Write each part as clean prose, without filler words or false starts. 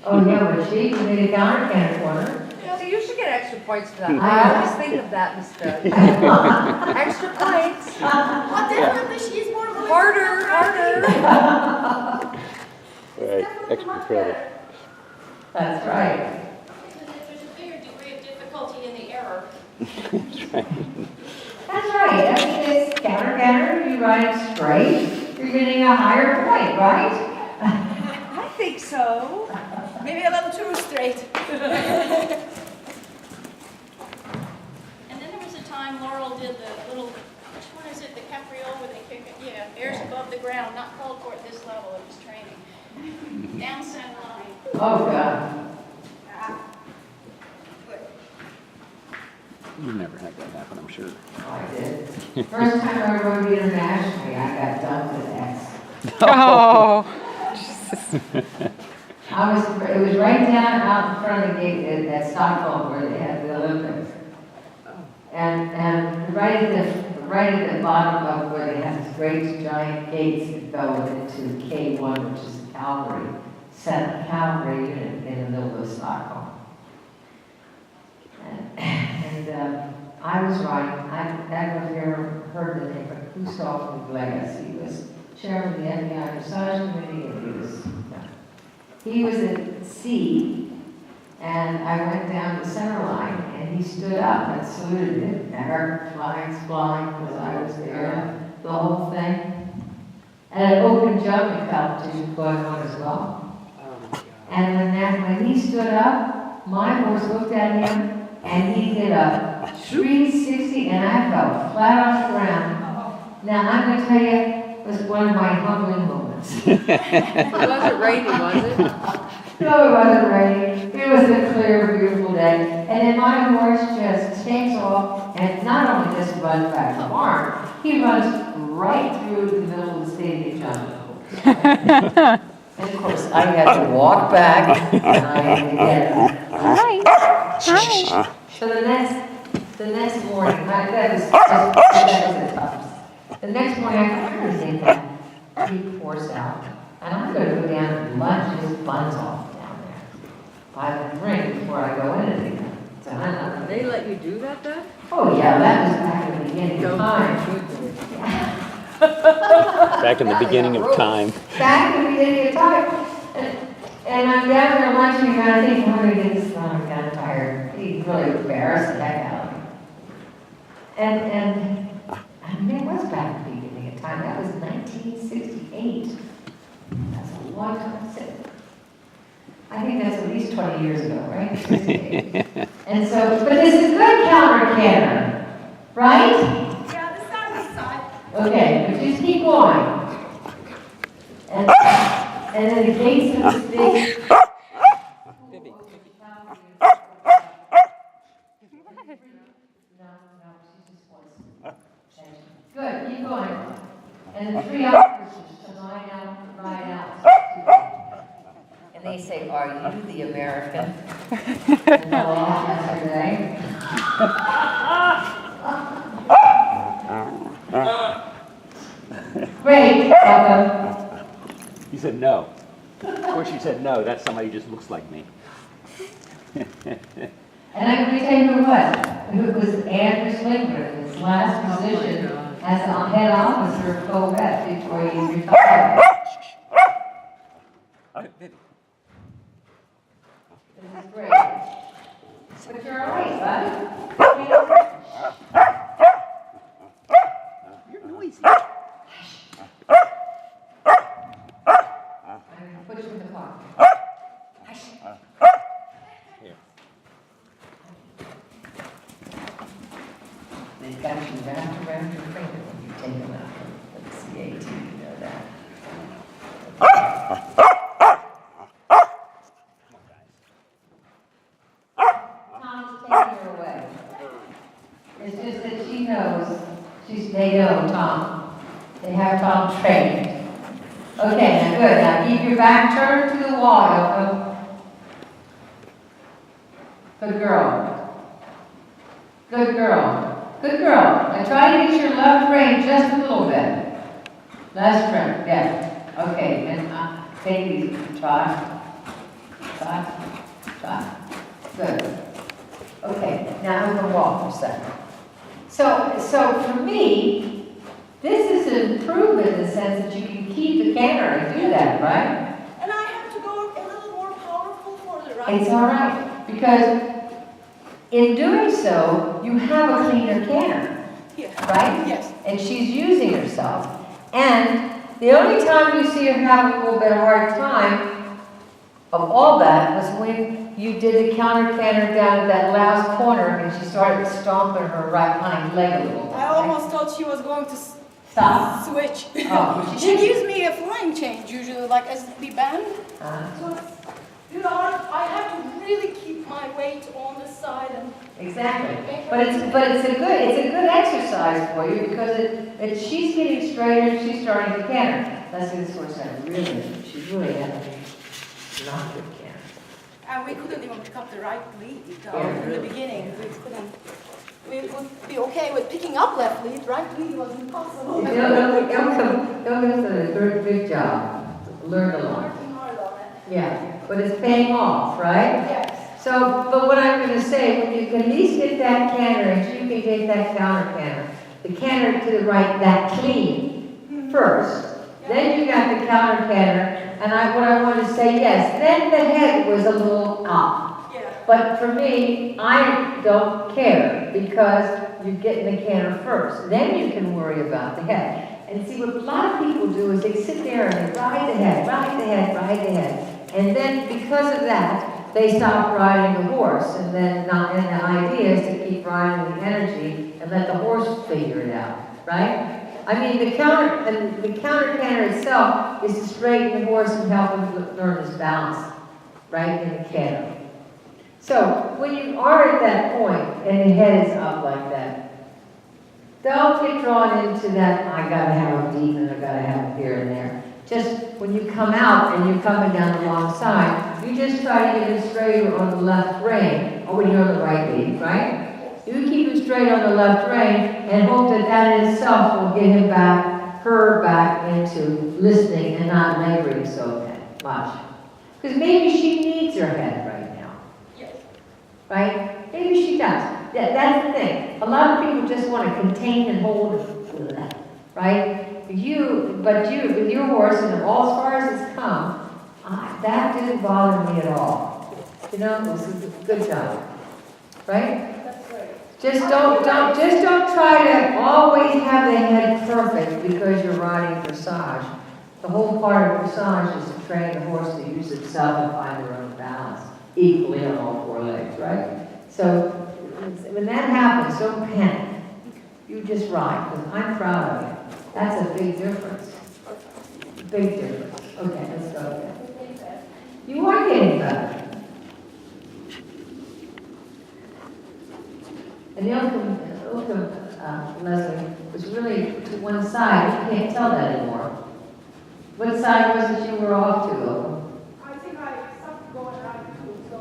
Oh, yeah, but she made a counter cannon for her. So you should get extra points for that. I always think of that, Mr. Extra points. Well, definitely she's more willing to Harder, come harder. Right, extra credit. That's right. There's a bigger degree of difficulty in the error. That's right. That's right. I mean, it's counter cannon, you ride it straight, you're getting a higher point, right? I think so. Maybe a little too straight. And then there was a time Laurel did the little, which one is it, the capriole where they kick it? Yeah, airs above the ground, not called for at this level, it was training. Down center line. Oh, God. You've never had that happen, I'm sure. Oh, I did. First time I rode internationally, I got dumped with X. Oh. It was right down out in front of the gate at Stockholm where they had the Olympics. And right at the bottom of where they have these great giant gates that go into K1, which is the cavalry unit in the middle of Stockholm. And I was riding, I don't know if you ever heard the name, but Gustav Legas. He was chairman of the MVI0017 committee, and he was at sea, and I went down the center line, and he stood up and saluted it, and our flags flying because I was there, the whole thing. And an open jumping competition going on as well. And when he stood up, my horse looked at him, and he did a 360, and I fell flat on the ground. Now, I'm going to tell you, it was one of my humbling moments. It wasn't raining, was it? No, it wasn't raining. It was a clear, beautiful day. And then my horse just takes off, and not only just runs back to the barn, he runs right through the middle of the stadium jungle. And of course, I had to walk back, and I had to get Hi. Hi. So the next morning, that was the toughest. The next morning, I finally take that deep force out, and I'm going to go down and lunge his buns off down there by the drink before I go in it again. So They let you do that then? oh yeah, that was back in the beginning of time. Back in the beginning of time. Back in the beginning of time. And I'm down there lunching, and I think, I'm going to get this done, I'm kind of tired. He really embarrassed the heck out of me. And I mean, it was back at the beginning of time. That was 1968. That's a long time since. I think that's at least 20 years ago, right? 68. And so, but this is good counter cannon, right? Yeah, the side by side. Okay, but just keep going. And then the gates of this big. Good, keep going. And the three officers to ride out. And they say, "Are you the American?" And they'll all answer today. Great, welcome. You said no. Of course you said no, that's somebody who just looks like me. And I'm going to tell you who it was. It was Andrew Lindgren, his last position as a head officer of Corvette before he retired. This is great. But you're all right, bud. You're noisy. I'm going to put you in the car. Here. They've got you wrapped around your finger when you take them out of the CAT, you know that. Tom's taking her away. It's just that she knows, they know Tom. They have Tom trained. Okay, now good. Now keep your back turned to the wall, Yoko. Good girl. Good girl. Good girl. Now try to get your left rein just a little bit. Left rein, yeah. Okay, and take these, try. Five. Good. Okay, now I'm gonna walk for a second. So for me, this is an improvement in the sense that you can keep the canter and do that, right? And I have to go a little more powerful for the right. It's all right, because in doing so, you have a cleaner canter, Yeah. right? Yes. And she's using herself. And the only time you see her have a little bit of hard time of all that was when you did the counter canter down at that last corner and she started stomping her right hind leg a little bit. I almost thought she was going to Stop. switch. Oh, She gives me a flying change usually, like as the band. So it's, you know, I have to really keep my weight on the side and. Exactly. But it's a good exercise for you because she's getting straighter, she's starting to canter. Let's see this horse she's really had a not good canter. And we couldn't even pick up the right lead Yeah, in really. the beginning. We couldn't. We would be okay with picking up left lead. Right lead was impossible. Don't come to the big job. Learn a lot. Working hard on it. Yeah, but it's paying off, right? Yes. So, but what I'm going to say, when you can at least get that canter, and you can get that counter canter, the canter to the right, that clean first. Then you got the counter canter, and what I want to say, yes, then the head was a little up. Yeah. But for me, I don't care because you're getting the canter first. Then you can worry about the head. And see, what a lot of people do is they sit there and they ride the head, ride the head, ride the head. And then because of that, they stop riding the horse. And then and the idea is to keep riding the energy and let the horse figure it out, right? I mean, the counter canter itself is to straighten the horse and help him learn his balance, right, in the canter. So, when you are at that point and the head is up like that, don't get drawn into that, I gotta have a deep and I gotta have it here and there. Just when you come out and you're coming down the long side, you just try to get it straighter on the left rein, or when you're on the right lead, right? You keep it straight on the left rein and hope that that in itself will get her back into listening and not laboring so much. Because maybe she needs her head right now. Yes. Right? Maybe she does. That's the thing. A lot of people just want to contain and hold it, right? But with your horse, and all as far as it's come, that didn't bother me at all. You know, it was a good job. Right? That's right. Just don't try to always have the head perfect because you're riding dressage. The whole part of dressage is to train the horse to use itself and find their own balance equally on all four legs, right? So when that happens, don't panic. You just ride, because I'm proud of you. That's a big difference. Big difference. Okay, let's go again. You are getting better. And the Ilka, Leslie, was really to one side. You can't tell that anymore. What side was it you were off to, Ilka? I think I sucked going right too, so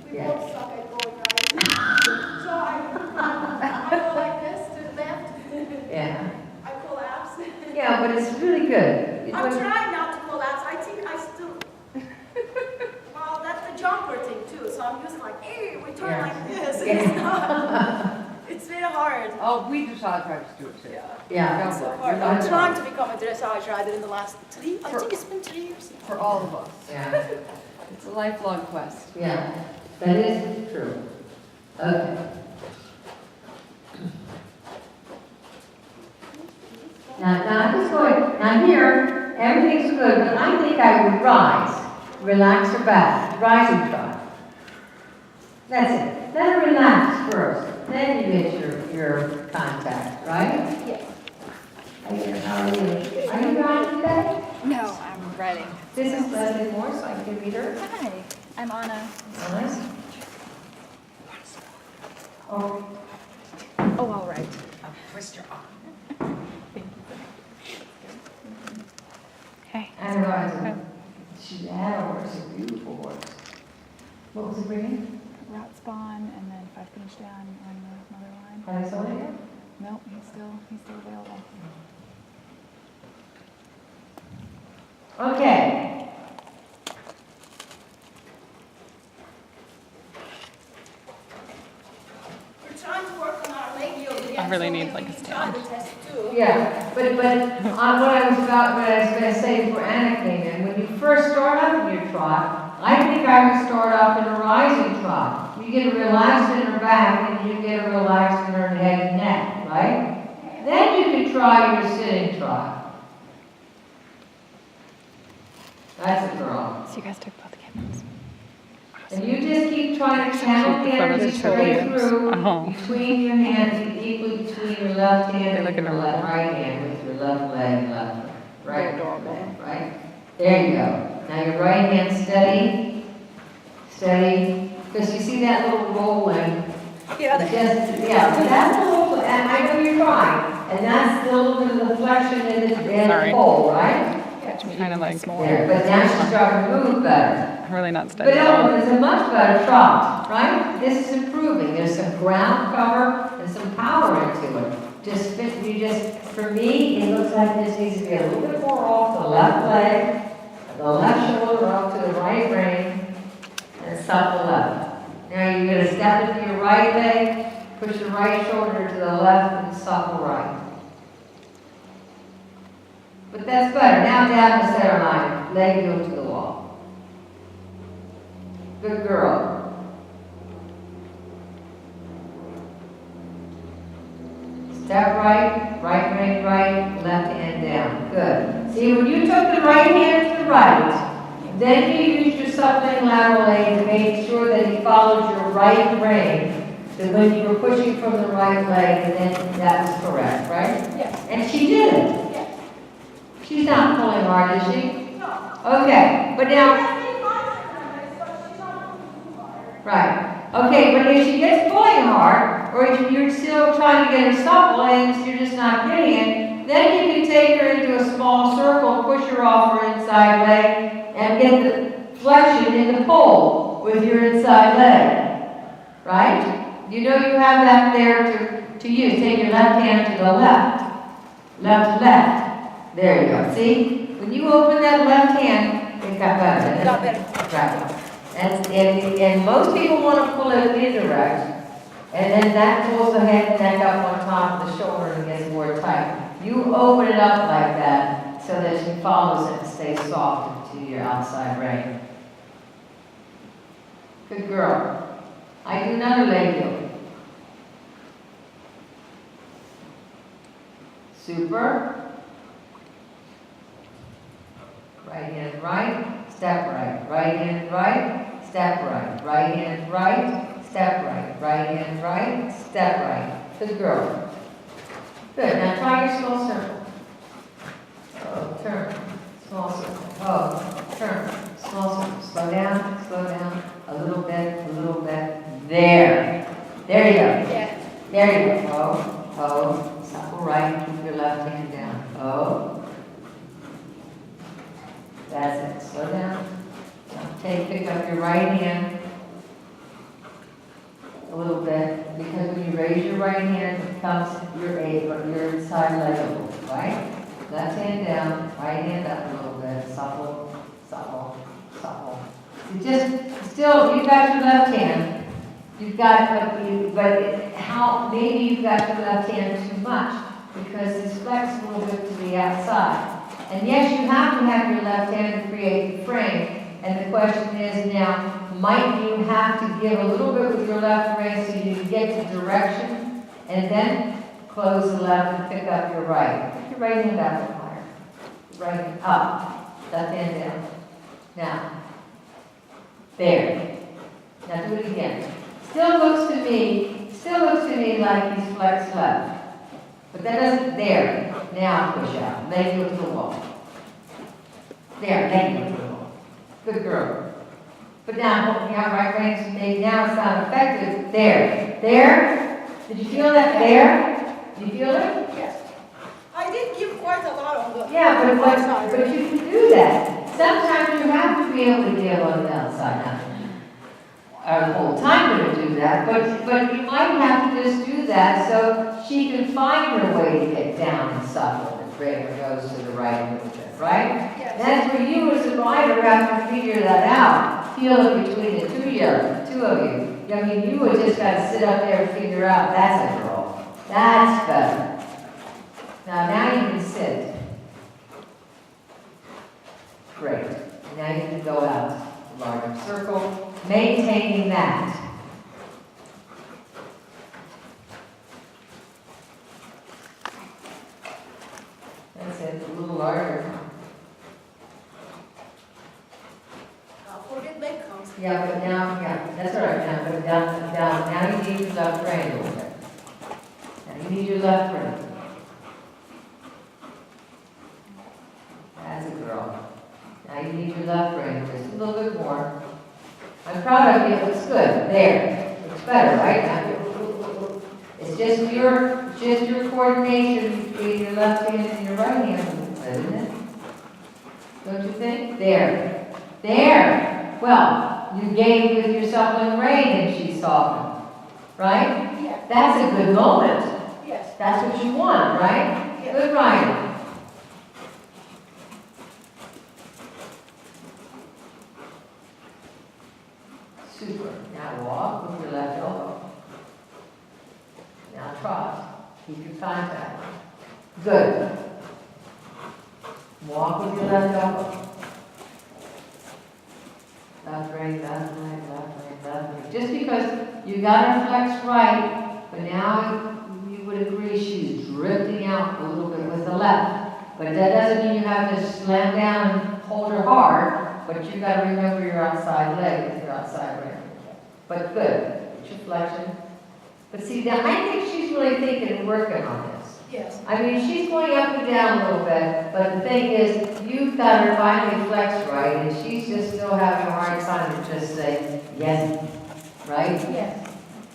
we Yeah. both suck at going right. So I go like this to the left. Yeah. I collapse. Yeah, but it's really good. I'm trying not to collapse. I think I still. Well, that's the jumper thing too. So I'm just like, hey, we turn Yeah. like this. Yeah. It's very hard. Oh, we dressage riders do it too. Yeah. It's so Don't hard. worry. I'm trying to become a dressage rider in the last 3. I think it's been 3 years. For all of us. Yeah. It's a lifelong quest. Yeah. That is true. Okay. Now I'm just going, now here, everything's good, but I think I would rise. Relax her back. Rise and try. That's it. Let her relax first. Then you get your contact, right? Yes. How are you? Are you riding today? No, I'm writing. This is Leslie Moore, so I can meet her. Hi, I'm Anna. Nice. Oh, Oh, all right. Twist your arm. Hey. and she's had a horse, a beautiful horse. What was the breed? Route spawn, and then 5 finish down on the mother line. Are they sold yet? Nope, he's still available. Okay. really need like a stand. Yeah, but on what I was gonna say before Anna came in, when you first start up in your trot, I think I would start off in a rising trot. You get relaxed in her back and you get relaxed in her head and neck, right? Then you can try your sitting trot. That's a girl. So you guys took both the cameras. And you just keep trying to channel the energy straight through between your hands, equally between your left hand and your right hand with your left leg, left right. Adorable. Right? There you go. Now your right hand steady, steady. Because you see that little rolling. Yeah, That's a little, and I know you're trying. And that's a little bit of the flexion in the pole, right? Kind of like There, but now she's starting to move better. really not steady. But it's a much better trot, right? This is improving. There's some ground cover and some power into it. For me, it looks like this needs to be a little bit more off the left leg, the left shoulder up to the right rein, and stop the left. Now you're going to step into your right leg, push the right shoulder to the left, and stop the right. But that's better. Now down the center line, leg heel to the wall. Good girl. Step right, right rein right, left hand down. Good. See, when you took the right hand to the right, then you used your supplementing lateral leg to make sure that you followed your right rein. So when you were pushing from the right leg, and then that was correct, right? Yes. And she did it. She's not pulling hard, is she? No. Okay, but now... Right. Okay, but if she gets pulling hard, or if you're still trying to get her supple and you're just not getting it, then you can take her into a small circle, push her off her inside leg, and get the flexion in the pole with your inside leg. Right? You know you have that there to use. Take your left hand to the left. Left, left. There you go. See? When you open that left hand, it got better. Got better. Right. And most people want to pull it indirect, and then that pulls the head and neck up on top of the shoulder and gets more tight. You open it up like that so that she follows it and stays soft to your outside rein. Good girl. I do another leg heel. Super. Right hand right, step right. Right hand right, step right. Right hand right, step right. Right hand right, step right. Good girl. Good. Now try your small circle. Oh, turn. Small circle. Oh, turn. Small circle. Slow down, a little bit. There. There you go. Yeah. There you go. Oh, supple right. Keep your left hand down. Oh. That's it. Slow down. Pick up your right hand a little bit, because when you raise your right hand, it comes your inside leg a little, right? Left hand down, right hand up a little bit. Supple, supple, supple. You still, you've got your left hand. You've got, maybe you've got your left hand too much, because it's flexed a little bit to the outside. And yes, you have to have your left hand to create the frame. And the question is now, might you have to give a little bit with your left rein so you can get the direction, and then close the left and pick up your right. Pick your right hand up higher. Right hand up. Left hand down. Now, there. Now do it again. Still looks to me like he's flexed left. But that doesn't, there. Now push out. Leg heel to the wall. There, leg heel to the wall. Good girl. But now, right rein made, now it's not effective. There. There. Did you feel that there? Did you feel it? Yes. I did give quite a lot on the Yeah, but you can do that. Sometimes you have to be able to give on the outside. Now, the whole time going to do that, but you might have to just do that so she can find her way to get down and supple and Kramer goes to the right a little bit, right? Yes. That's where you as a rider have to figure that out. Feel it between the two of you. I mean, you would just got to sit up there and figure out, that's a girl. That's better. Now you can sit. Great. Now you can go out a larger circle, maintaining that. That's it, a little larger. Forget leg counts. Yeah, but now, yeah, that's all right, now, put it down, down, now you need your left brain a little bit. Now you need your left brain. That's a girl. Now you need your left brain just a little bit more. I'm proud of you, it looks good, there. Looks better, right? Now, it's just your coordination between your left hand and your right hand, isn't it? Don't you think? There. There. Well, you gave with yourself in rain and she softened, right? Yeah. That's a good moment. Yes. That's what you want, right? Yeah. Good writing. Super. Now walk with your left elbow. Now trot. Keep your contact. Good. Walk with your left elbow. Left brain, left leg, left leg, left leg. Just because you got her flex right, but now you would agree she's drifting out a little bit with the left. But that doesn't mean you have to slam down and hold her hard, but you got to remember your outside leg with your outside leg. But good, it's your flexion. But see, now I think she's really thinking and working on this. Yes. I mean, she's going up and down a little bit, but the thing is, you've got her finally flexed right, and she's just still having a hard time to just say, yes, right? Yes.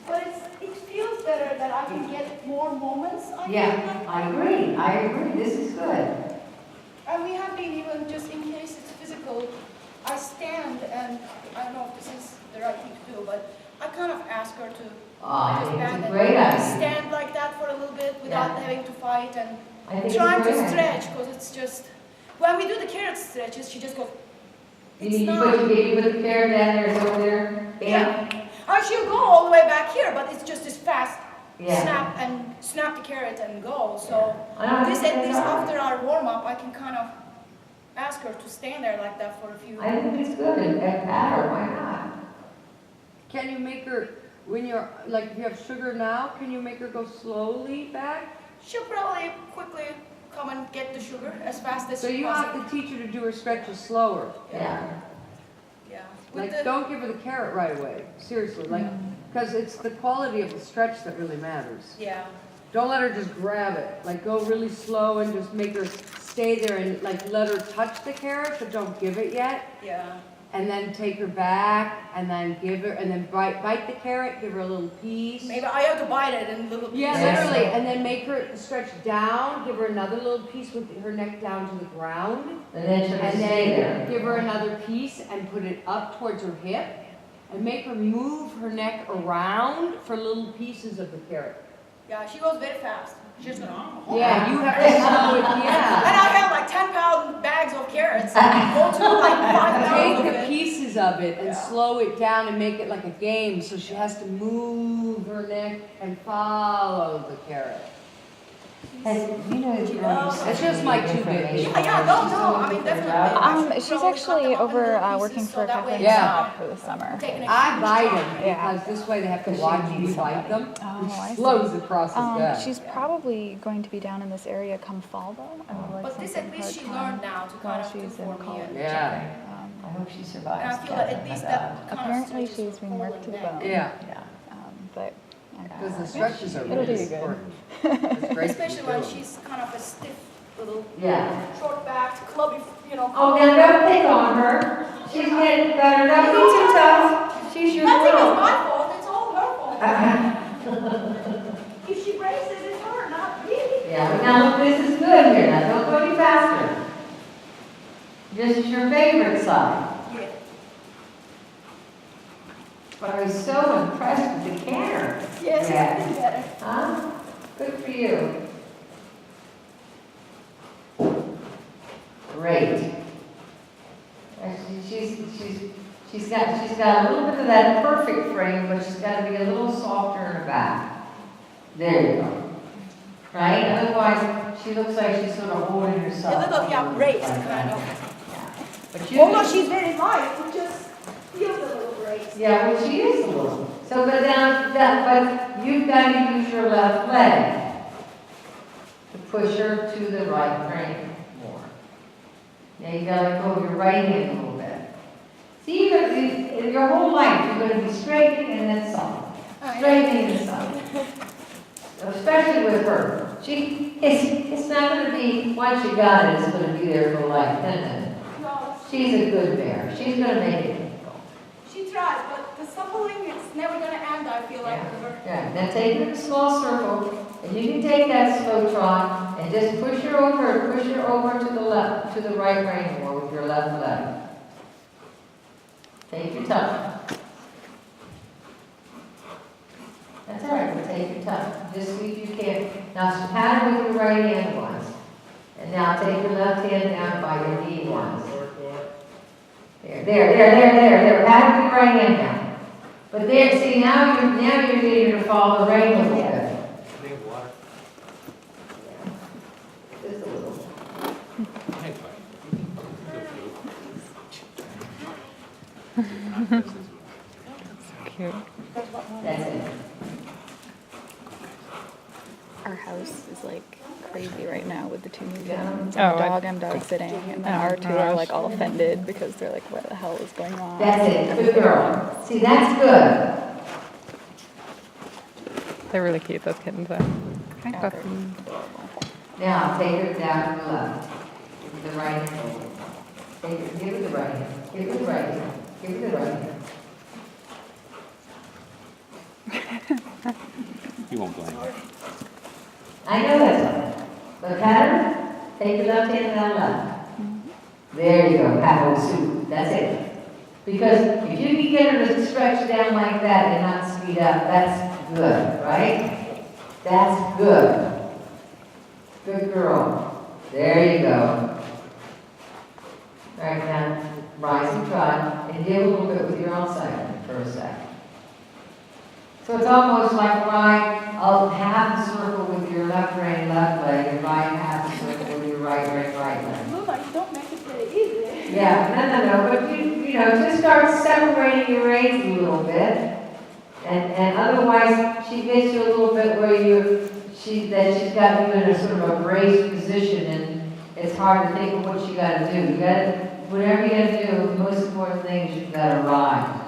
But it feels better that I can get more moments. Yeah, I agree, this is good. And we have been even, just in case it's physical, I stand and, I don't know if this is the right thing to do, but I kind of ask her to I just think bend it's a and great idea. stand like that for a little bit without Yeah. having to fight and I think trying it's a to great idea. stretch, because it's just, when we do the carrot stretches, she just goes, it's You not. put the carrot down there, it's over there, bam. Yeah. Or she'll go all the way back here, but it's just this fast Yeah. snap the carrot and go. So I don't this think at least that's all right. after our warm up, I can kind of ask her to stand there like that for a few. I think it's good, and pat her, why not? Can you make her, when you're, like if you have sugar now, can you make her go slowly back? She'll probably quickly come and get the sugar as fast as So she you wants. have to teach her to do her stretches slower. Yeah. Yeah. With Like, the, don't give her the carrot right away, seriously, like, because it's the quality of the stretch that really matters. yeah. Don't let her just grab it, like go really slow and just make her stay there and like let her touch the carrot, but don't give it yet. Yeah. And then take her back and then give her, and then bite the carrot, give her a little piece. Maybe I have to bite it in little pieces. Yeah, Yes. literally, and then make her stretch down, give her another little piece with her neck down to the ground. And then she'll And stay then there. give her another piece and put it up towards her hip. And make her move her neck around for little pieces of the carrot. Yeah, she goes very fast. She's just gonna. Yeah, you have to slow it, And yeah. I have like 10-pound bags of carrots. Go to like 5 pounds Take of the it. pieces of it and Yeah. slow it down and make it like a game, so she has to move her neck and follow the carrot. It's just my 2 bit. Yeah, no, I mean, definitely. She's Probably cut actually them up in over little pieces working so for that way Cafe it's Yeah. not for the summer. taking a I huge bite time. them Yeah. because this way they have to Because watch she you needs bite them, Oh, I which see. slows the process down. She's probably going to be down in this area come fall though. I would like But this something at least she part-time learned now to while kind of do she's for in me. college. Yeah. I hope she survives. And I feel that at Kevin, least my that God. kind of Apparently stretches she's been the worked to the whole neck. bone. Yeah, But because the stretches are It'll really do you good. important. It's great that Especially you when do 'em. she's kind of a stiff little Yeah. short backed, clubby, Oh, now don't pick on her. She's getting better. Don't be too tough. She's your Nothing is girl. my fault, it's all her fault. If she breaks it, it's her, not me. Yeah, but now look, this is good here. Now don't go any faster. This is your favorite side. Yeah. But I was so impressed with the canner. Yes, Yeah. it's been better. Huh? Good for you. Great. She's got a little bit of that perfect frame, but she's got to be a little softer in the back. There you go. right? Otherwise, she looks like she's sort of holding herself. A little, yeah, up raised, like that. kind of. Yeah. But you. Although she's very light, it just feels a little raised. Yeah, well, she is a little. So, but now, but you've got to use your left leg to push her to the right brain more. Now you got to let go of your right hand a little bit. See, your whole life you're going to be straightening and then soft, straightening and soft. Especially with her, it's not going to be once you got it, it's going to be there for life. No. She's a good bear. She's going to make it. She tries, but the suckling, it's never going to end, I feel like. Yeah. Now take her in a small circle, and you can take that slow trot and just push her over to the left, to the right brain more with your left leg. Take your time. That's all right, but take your time. Just see if you can. Now pat her with your right hand once. And now take your left hand down by your knee once. There. Pat her with your right hand down. But there, see, now you're getting her to follow the rain a little bit. Just a little. Cute. That's it. Our house is like crazy right now with the two new Yeah. kittens. Oh, I'm dog sitting, and then our two are like all offended because they're like, what the hell is going on? That's it. Good girl. See, that's good. They're really cute, those kittens though. Hi, Yeah, Puppy. they're adorable. Now take her down to the left. Give her the right hand. Give her the right hand. Give her the right hand. Give her the right hand. You won't go anywhere. I know that's right. But pat her. Take your left hand down left. There you go. Pat her soup. That's it. Because if you can get her to stretch down like that and not speed up, that's good, right? That's good. Good girl. There you go. All right, now rise and trot and deal a little bit with your own side for a second. So it's almost like ride half the circle with your left rein, left leg, and ride half the circle with your right rein, right leg. Mama, you don't make it very easy. Yeah, no, but you know, just start separating your reins a little bit, and otherwise she gets you a little bit where she's got you in a sort of a braced position, and it's hard to think of what you got to do. Whatever you got to do, the most important thing is you've got to ride.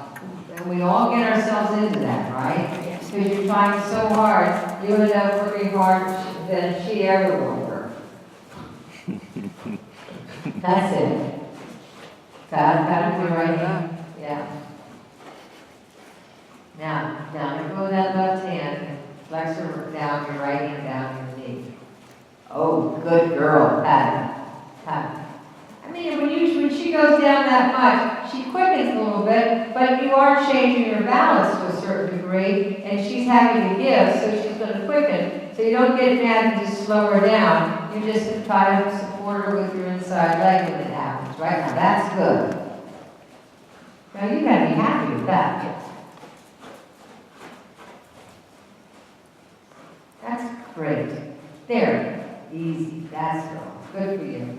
And we all get ourselves into that, right? Because you're trying so hard, you end up working hard than she ever will work. That's it. Pat with your right hand. Yeah. Now let go of that left hand. Flex her down, your right hand down your knee. Oh, good girl, Pat. I mean, when she goes down that much, she quickens a little bit, but you are changing her balance to a certain degree, and she's having to give, so she's going to quicken. So you don't get mad and just slow her down. You just try to support her with your inside leg when it happens, right? Now that's good. Now you got to be happy with that. That's great. There. Easy. That's good. Good for you.